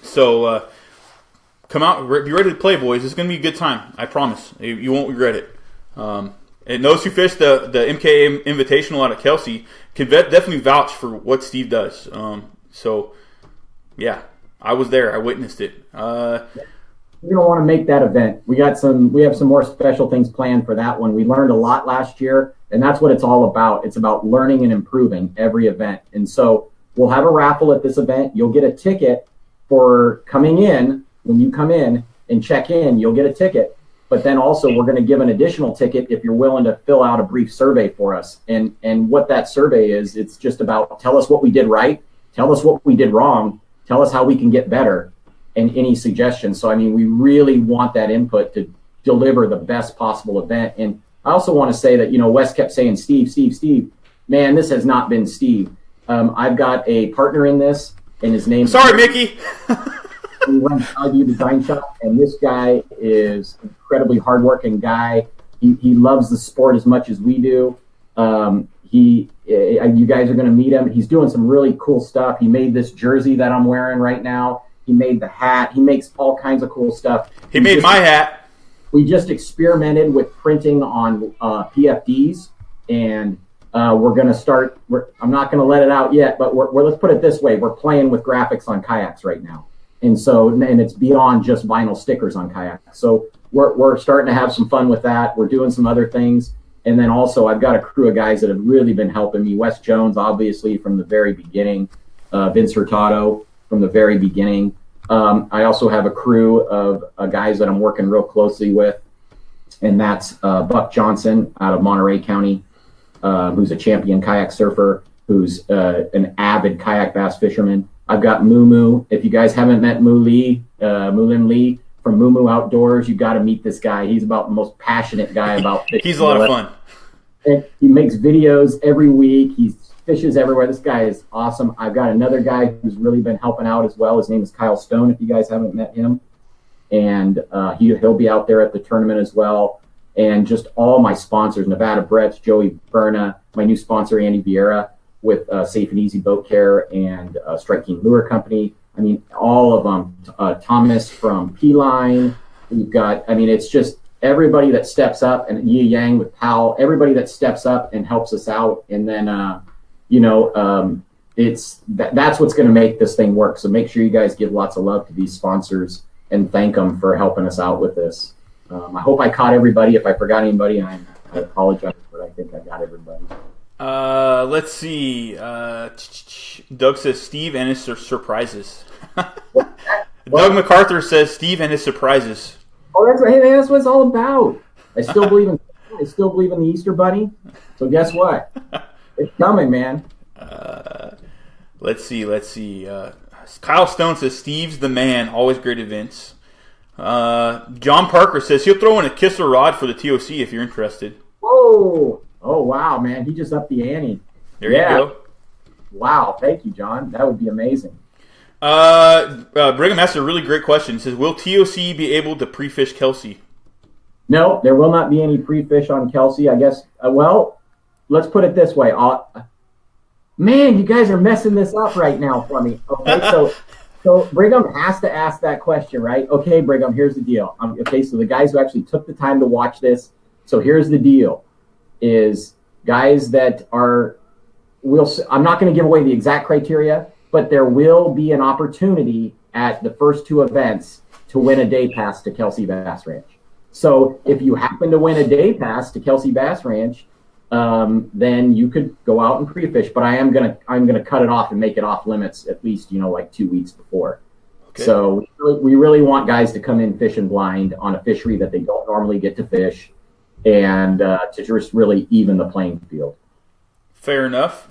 So come out, be ready to play, boys. It's going to be a good time. I promise. You won't regret it. And those who fish the MKA Invitational out of Kelsey can definitely vouch for what Steve does. So, yeah, I was there. I witnessed it. You're going to want to make that event. We have some more special things planned for that one. We learned a lot last year, and that's what it's all about. It's about learning and improving every event. And so we'll have a raffle at this event. You'll get a ticket for coming in. When you come in and check in, you'll get a ticket. But then also we're going to give an additional ticket if you're willing to fill out a brief survey for us. And what that survey is, it's just about tell us what we did right, tell us what we did wrong, tell us how we can get better, and any suggestions. So, we really want that input to deliver the best possible event. And I also want to say that, Wes kept saying, Steve. Man, this has not been Steve. I've got a partner in this, and his name. Sorry, Mickey. We run Value Design Shop, and this guy is an incredibly hardworking guy. He loves the sport as much as we do. You guys are going to meet him. He's doing some really cool stuff. He made this jersey that I'm wearing right now. He made the hat. He makes all kinds of cool stuff. He made my hat. We just experimented with printing on PFDs, and we're going to start. I'm not going to let it out yet, but let's put it this way: we're playing with graphics on kayaks right now. And it's beyond just vinyl stickers on kayaks. So we're starting to have some fun with that. We're doing some other things. And then also I've got a crew of guys that have really been helping me. Wes Jones, obviously, from the very beginning. Vince Hurtado from the very beginning. I also have a crew of guys that I'm working real closely with. And that's Buck Johnson out of Monterey County, who's a champion kayak surfer, who's an avid kayak bass fisherman. I've got Moo. If you guys haven't met Moulin Lee from Moo Outdoors, you got to meet this guy. He's about the most passionate guy about fishing. He's a lot of fun. And he makes videos every week. He fishes everywhere. This guy is awesome. I've got another guy who's really been helping out as well. His name is Kyle Stone, if you guys haven't met him. And he'll be out there at the tournament as well. And just all my sponsors, Nevada Brett's, Joey Berna, my new sponsor, Andy Vieira, with Safe and Easy Boat Care and Strike King Lure Company. All of them. Thomas from P-Line. We've got, it's just everybody that steps up, and Yi Yang with Powell, everybody that steps up and helps us out. And then, that's what's going to make this thing work. So make sure you guys give lots of love to these sponsors and thank them for helping us out with this. I hope I caught everybody. If I forgot anybody, I apologize, but I think I got everybody. Let's see. Doug says Steve and his surprises. Doug MacArthur says Steve and his surprises. Oh, that's what it's all about. I still believe in the Easter Bunny. So guess what? It's coming, man. Let's see. Kyle Stone says Steve's the man. Always great events. John Parker says he'll throw in a kisser rod for the TOC if you're interested. Whoa. Oh, wow, man. He just upped the ante. There you go. Wow. Thank you, John. That would be amazing. Brigham asked a really great question. He says, will TOC be able to pre-fish Kelsey? No, there will not be any pre-fish on Kelsey, I guess. Let's put it this way. Man, you guys are messing this up right now for me. Okay, so Brigham has to ask that question, right? Okay, Brigham, here's the deal. So the guys who actually took the time to watch this, so here's the deal. Is guys that I'm not going to give away the exact criteria, but there will be an opportunity at the first two events to win a day pass to Kelsey Bass Ranch. So if you happen to win a day pass to Kelsey Bass Ranch, then you could go out and pre-fish. But I'm gonna cut it off and make it off limits at least 2 weeks before. Okay. So we really want guys to come in fishing blind on a fishery that they don't normally get to fish, and to just really even the playing field. Fair enough.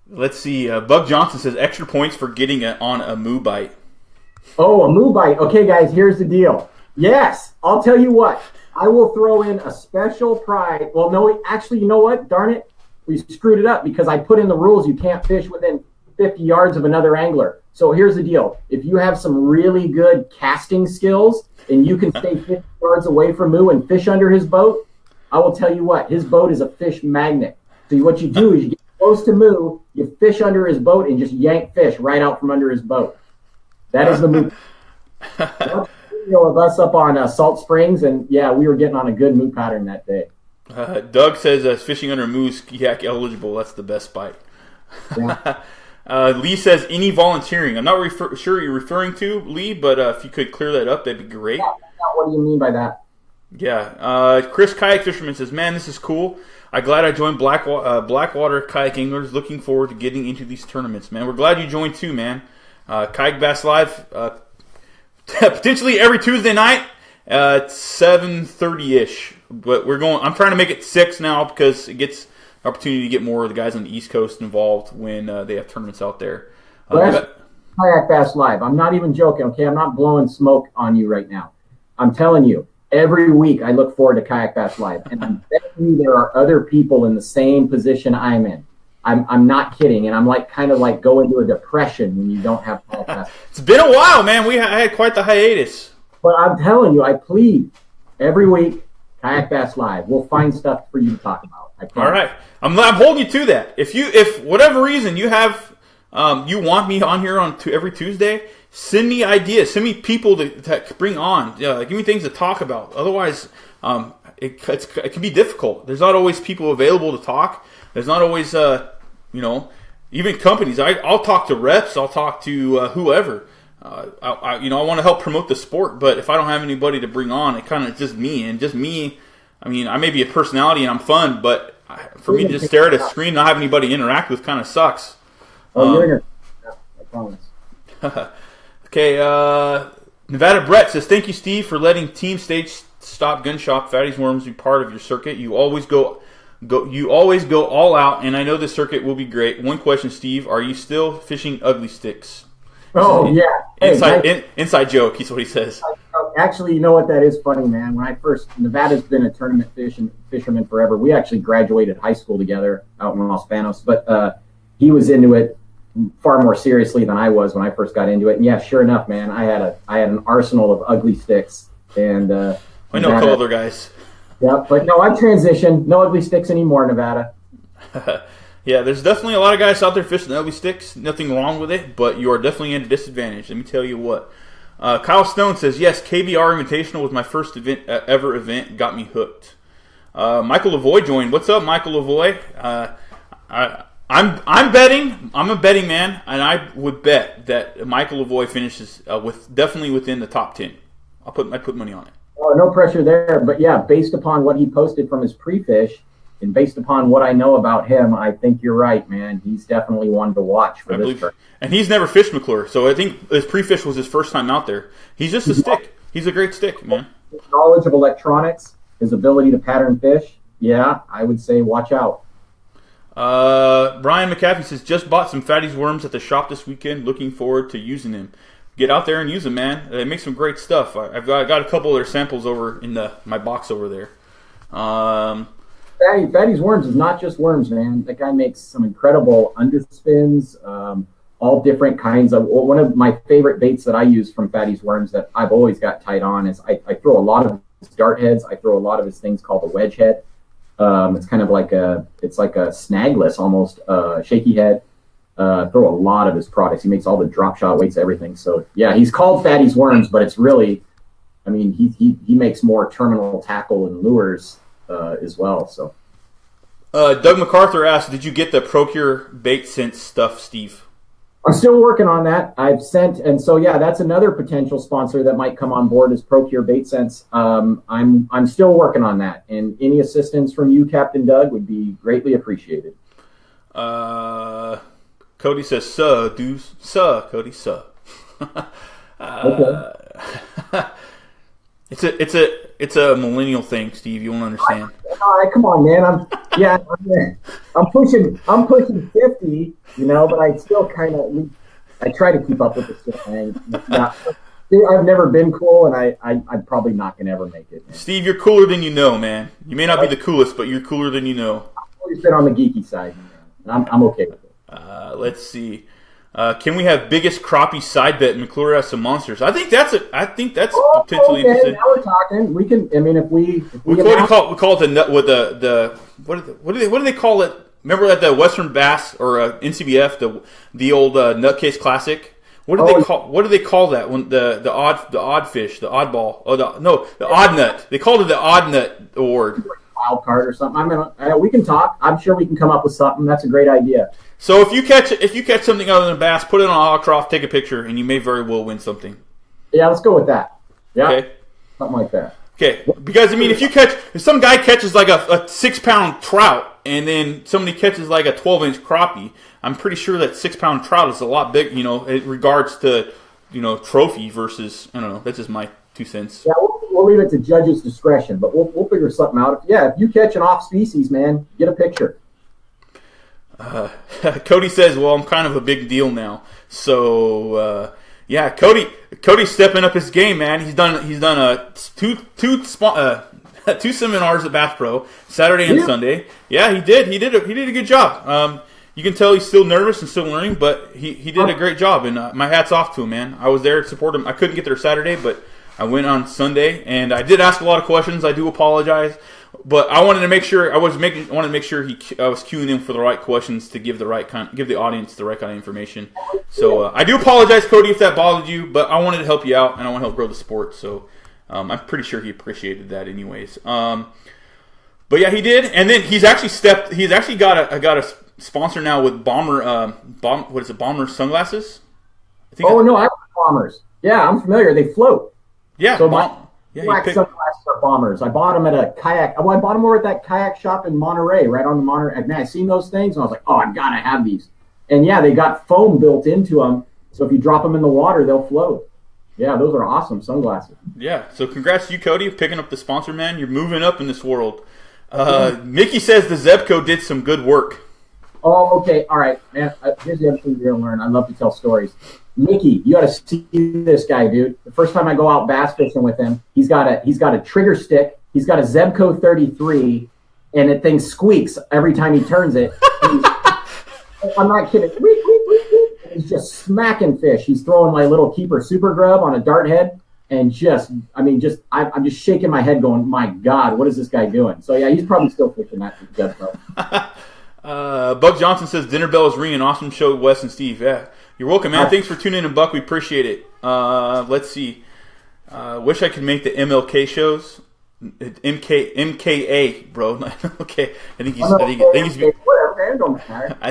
Let's see. Bug Johnson says extra points for getting on a moo bite. Oh, a moo bite. Okay, guys, here's the deal. Yes, I'll tell you what. I will throw in a special prize. Well, no, actually, you know what? Darn it. We screwed it up because I put in the rules you can't fish within 50 yards of another angler. So here's the deal. If you have some really good casting skills and you can stay 50 yards away from Moo and fish under his boat, I will tell you what, his boat is a fish magnet. So what you do is you get close to Moo, you fish under his boat and just yank fish right out from under his boat. That is the Moo. Of us up on Salt Springs, and yeah, we were getting on a good Moo pattern that day. Doug says fishing under Moo's kayak eligible. That's the best bite. Yeah. Lee says any volunteering. I'm not sure you're referring to, Lee, but if you could clear that up, that'd be great. Yeah, what do you mean by that? Yeah. Chris Kayak Fisherman says, man, this is cool. I'm glad I joined Blackwater Kayak Anglers. Looking forward to getting into these tournaments, man. We're glad you joined too, man. Kayak Bass Live, potentially every Tuesday night at 7:30-ish. But I'm trying to make it 6 now because it gets an opportunity to get more of the guys on the East Coast involved when they have tournaments out there. Kayak Bass Live. I'm not even joking, okay? I'm not blowing smoke on you right now. I'm telling you, every week I look forward to Kayak Bass Live. And I'm betting you there are other people in the same position I'm in. I'm not kidding. And I'm kind of go into a depression when you don't have Kayak Bass. It's been a while, man. I had quite the hiatus. But I'm telling you, I plead every week, Kayak Bass Live. We'll find stuff for you to talk about. All right. I'm holding you to that. If whatever reason you have you want me on here every Tuesday, send me ideas. Send me people to bring on. Give me things to talk about. Otherwise, it can be difficult. There's not always people available to talk. There's not always even companies. I'll talk to reps. I'll talk to whoever. I want to help promote the sport, but if I don't have anybody to bring on, it kind of just me. I mean, I may be a personality and I'm fun, but for me to just stare at a screen and not have anybody to interact with kind of sucks. You're I promise. Okay, Nevada Brett says, thank you, Steve, for letting Team Stage Stop Gun Shop Fatty's Worms be part of your circuit. You always go all out, and I know this circuit will be great. One question, Steve, are you still fishing ugly sticks? Oh, yeah. Inside joke, is what he says. Actually, you know what? That is funny, man. Nevada's been a tournament fisherman forever. We actually graduated high school together out in Los Banos, but he was into it far more seriously than I was when I first got into it. And yeah, sure enough, man, I had an arsenal of ugly sticks. And I know a couple other guys. Yeah, but no, I've transitioned. No ugly sticks anymore, Nevada. Yeah, there's definitely a lot of guys out there fishing ugly sticks. Nothing wrong with it, but you are definitely at a disadvantage. Let me tell you what. Kyle Stone says, yes, KBR Invitational was my first ever event. Got me hooked. Michael Lavoie joined. What's up, Michael Lavoie? I'm betting. I'm a betting man, and I would bet that Michael Lavoie finishes definitely within the top 10. I put money on it. Oh, no pressure there, but yeah, based upon what he posted from his pre-fish, and based upon what I know about him, I think you're right, man. He's definitely one to watch for this tournament. And he's never fished McClure, so I think his pre-fish was his first time out there. He's just a stick. He's a great stick, man. His knowledge of electronics, his ability to pattern fish, yeah, I would say watch out. Brian McAfee says, just bought some Fatty's Worms at the shop this weekend. Looking forward to using them. Get out there and use them, man. They make some great stuff. I've got a couple of their samples over in my box over there. Fatty's Worms is not just worms, man. That guy makes some incredible underspins, all different kinds of. One of my favorite baits that I use from Fatty's Worms that I've always got tight on is I throw a lot of his dart heads. I throw a lot of his things called the wedge head. It's kind of like a snagless almost shaky head. Throw a lot of his products. He makes all the drop shot weights, everything. So yeah, he's called Fatty's Worms, but it's really, I mean, he makes more terminal tackle and lures as well. So Doug MacArthur asked, did you get the Procure Bait Sense stuff, Steve? I'm still working on that. I've sent, and so yeah, that's another potential sponsor that might come on board is Procure Bait Sense. I'm still working on that, and any assistance from you, Captain Doug, would be greatly appreciated. Cody says, "Suh, dudes, suh, Cody, suh." Okay. It's a millennial thing, Steve. You won't understand. All right, come on, man. I'm pushing 50, but I still I try to keep up with the stuff. I've never been cool, and I'm probably not gonna ever make it, man. Steve, you're cooler than you know, man. You may not be the coolest, but you're cooler than you know. I've always been on the geeky side, man. I'm okay with it. Let's see. Can we have biggest crappie side bet? McClure has some monsters. I think that's potentially interesting. Now we're talking. We can. I mean, if we call it the nut with the what do they call it? Remember at the Western Bass or NCBF the old Nutcase Classic? What do they call that when the odd fish, the oddball? The odd nut. They called it the odd nut award. Wild card or something. We can talk. I'm sure we can come up with something. That's a great idea. So if you catch something other than a bass, put it on autocroft, take a picture, and you may very well win something. Yeah, let's go with that. Yeah, okay. Something like that. Okay, because I mean, if some guy catches like a 6-pound trout, and then somebody catches like a 12-inch crappie, I'm pretty sure that 6-pound trout is a lot big. In regards to trophy versus I don't know. That's just my 2 cents. Yeah, we'll leave it to judges' discretion, but we'll figure something out. If you catch an off species, man, get a picture. Cody says, "Well, I'm kind of a big deal now." So yeah, Cody's stepping up his game, man. He's done two seminars at Bass Pro, Saturday and Sunday. Yeah, he did a good job. You can tell he's still nervous and still learning, but he did a great job, and my hat's off to him, man. I was there to support him. I couldn't get there Saturday, but I went on Sunday, and I did ask a lot of questions. I do apologize. But I wanted to make sure I was queuing in for the right questions to give the audience the right kind of information. So I do apologize, Cody, if that bothered you, but I wanted to help you out and I want to help grow the sport. So I'm pretty sure he appreciated that, anyways. But yeah, he did, and then he's actually got a sponsor now with Bomber. What is it? Bomber sunglasses. I like Bombers. Yeah, I'm familiar. They float. Yeah. So black sunglasses are Bombers. I bought them at a kayak. Well, I bought them over at that kayak shop in Monterey, right on the Monterey. Man, I seen those things, and I was like, oh, I've got to have these. And yeah, they got foam built into them, so if you drop them in the water, they'll float. Yeah, those are awesome sunglasses. Yeah, so congrats to you, Cody, picking up the sponsor, man. You're moving up in this world. Mickey says the Zebco did some good work. Oh, okay. All right, man. Here's the other thing you're going to learn. I love to tell stories. Mickey, you got to see this guy, dude. The first time I go out bass fishing with him, he's got a trigger stick. He's got a Zebco 33, and that thing squeaks every time he turns it. I'm not kidding. He's just smacking fish. He's throwing my little keeper super grub on a dart head, and I'm just shaking my head, going, my God, what is this guy doing? So yeah, he's probably still fishing that Zebco. Buck Johnson says dinner bell is ringing. Awesome show, Wes and Steve. Yeah. You're welcome, man. Thanks for tuning in, Buck. We appreciate it. Let's see. Wish I could make the MLK shows. MKA, bro. Okay. I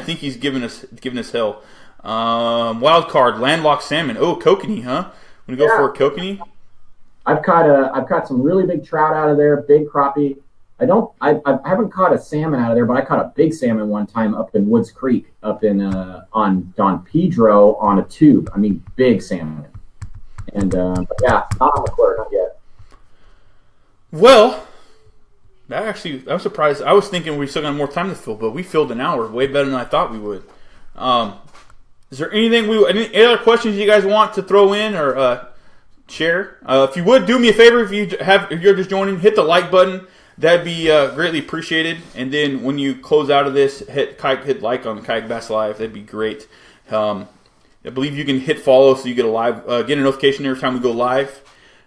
think he's giving us hell. Wild card, landlocked salmon. Oh, kokanee, huh? Want to go for a kokanee? I've caught some really big trout out of there, big crappie. I haven't caught a salmon out of there, but I caught a big salmon one time up in Woods Creek, up in on Don Pedro on a tube. I mean, big salmon. And but yeah, not on the quarter, not yet. Well, I'm surprised. I was thinking we still got more time to fill, but we filled an hour, way better than I thought we would. Is there any other questions you guys want to throw in or share? If you would, do me a favor. If you're just joining, hit the like button. That'd be greatly appreciated. And then when you close out of this, hit like on the Kayak Bass Live. That'd be great. I believe you can hit follow so you get a notification every time we go live.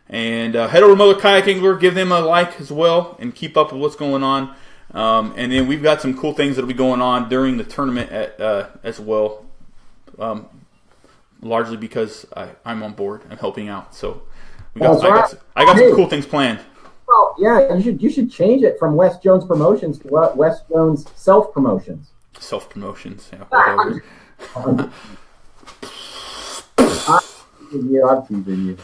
And head over to Motherlode Kayak Angler, give them a like as well, and keep up with what's going on. And then we've got some cool things that'll be going on during the tournament as well. Largely because I'm on board. I'm helping out. So I got some cool things planned. Well, yeah, you should change it from Wes Jones Promotions to Wes Jones Self Promotions. Self Promotions, yeah. Whatever. I'm teasing you.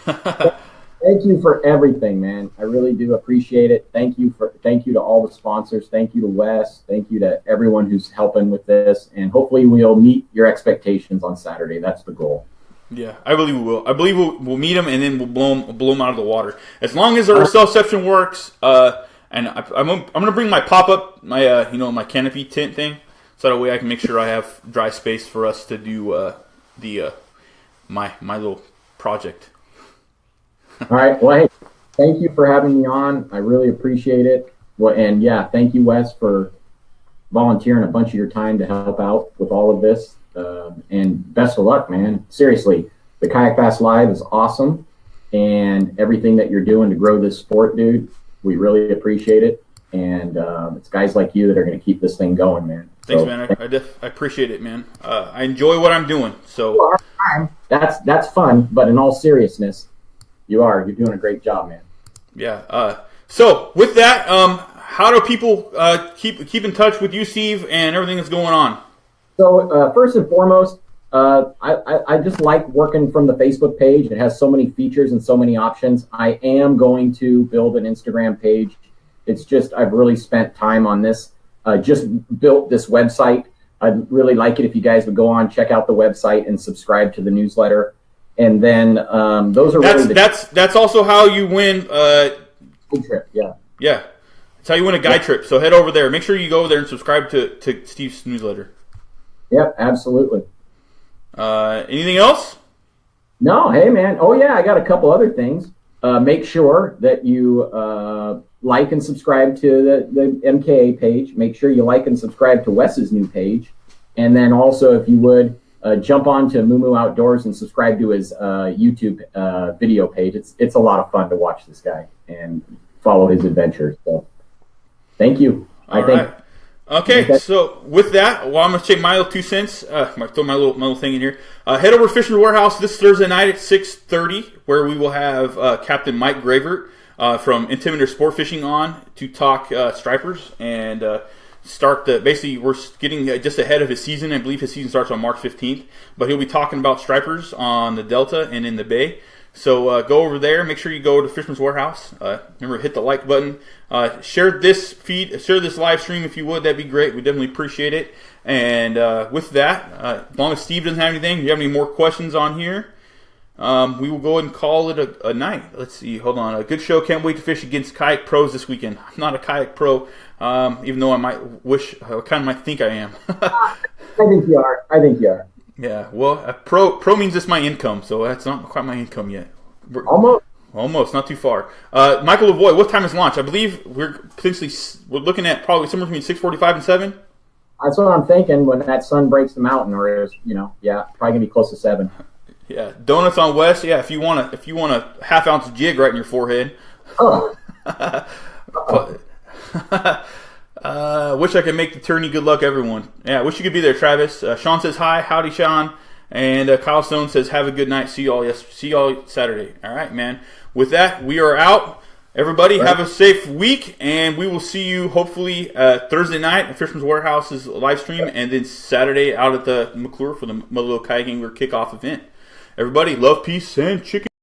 Thank you for everything, man. I really do appreciate it. Thank you to all the sponsors. Thank you to Wes. Thank you to everyone who's helping with this. And hopefully we'll meet your expectations on Saturday. That's the goal. Yeah, I believe we will. I believe we'll meet them and then we'll blow them out of the water. As long as our reception works, and I'm gonna bring my pop-up, my my canopy tent thing, so that way I can make sure I have dry space for us to do my little project. All right. Well, hey, thank you for having me on. I really appreciate it. Well, and yeah, thank you, Wes, for volunteering a bunch of your time to help out with all of this. And best of luck, man. Seriously, the Kayak Bass Live is awesome, and everything that you're doing to grow this sport, dude, we really appreciate it. And it's guys like you that are going to keep this thing going, man. Thanks, man. I appreciate it, man. I enjoy what I'm doing. So that's fun, but in all seriousness, you're doing a great job, man. Yeah. So with that, how do people keep in touch with you, Steve, and everything that's going on? So first and foremost, I just like working from the Facebook page. It has so many features and so many options. I am going to build an Instagram page. It's just I've really spent time on this. Just built this website. I'd really like it if you guys would go on, check out the website, and subscribe to the newsletter. And then those are that's also how you win. Trip, yeah. That's how you win a guide trip. So head over there. Make sure you go over there and subscribe to Steve's newsletter. Yep, absolutely. Anything else? No, hey man. Oh yeah, I got a couple other things. Make sure that you like and subscribe to the MKA page. Make sure you like and subscribe to Wes's new page. And then also, if you would, jump on to Moo Outdoors and subscribe to his YouTube video page. It's a lot of fun to watch this guy and follow his adventures. So, thank you. All right. Okay, so with that, well, I'm going to take my little 2 cents. I'm going to throw my little thing in here. Head over to Fisherman's Warehouse this Thursday night at 6:30, where we will have Captain Mike Gravert from Intimidator Sport Fishing on to talk stripers and start basically we're getting just ahead of his season. I believe his season starts on March 15th, but he'll be talking about stripers on the Delta and in the Bay. So go over there. Make sure you go to Fisherman's Warehouse. Remember, hit the like button. Share this live stream if you would. That'd be great. We definitely appreciate it. And with that, as long as Steve doesn't have anything, if you have any more questions on here, we will go ahead and call it a night. Let's see. Hold on. A good show. Can't wait to fish against kayak pros this weekend. I'm not a kayak pro, even though I kind of might think I am. I think you are. Yeah, well, pro means it's my income, so that's not quite my income yet. Almost, not too far. Michael Lavoie, what time is launch? I believe we're looking at probably somewhere between 6:45 and 7. That's what I'm thinking when that sun breaks the mountain, or probably gonna be close to 7. Yeah, donuts on West. Yeah, if you want a half-ounce jig right in your forehead. Oh. Wish I could make the tourney. Good luck, everyone. Yeah, wish you could be there, Travis. Sean says hi. Howdy, Sean. And Kyle Stone says have a good night. See y'all Saturday. All right, man. With that, we are out. Everybody, have a safe week, and we will see you hopefully Thursday night at Fisherman's Warehouse's live stream, and then Saturday out at the McClure for the Motherlode Kayak kickoff event. Everybody, love, peace, and chicken.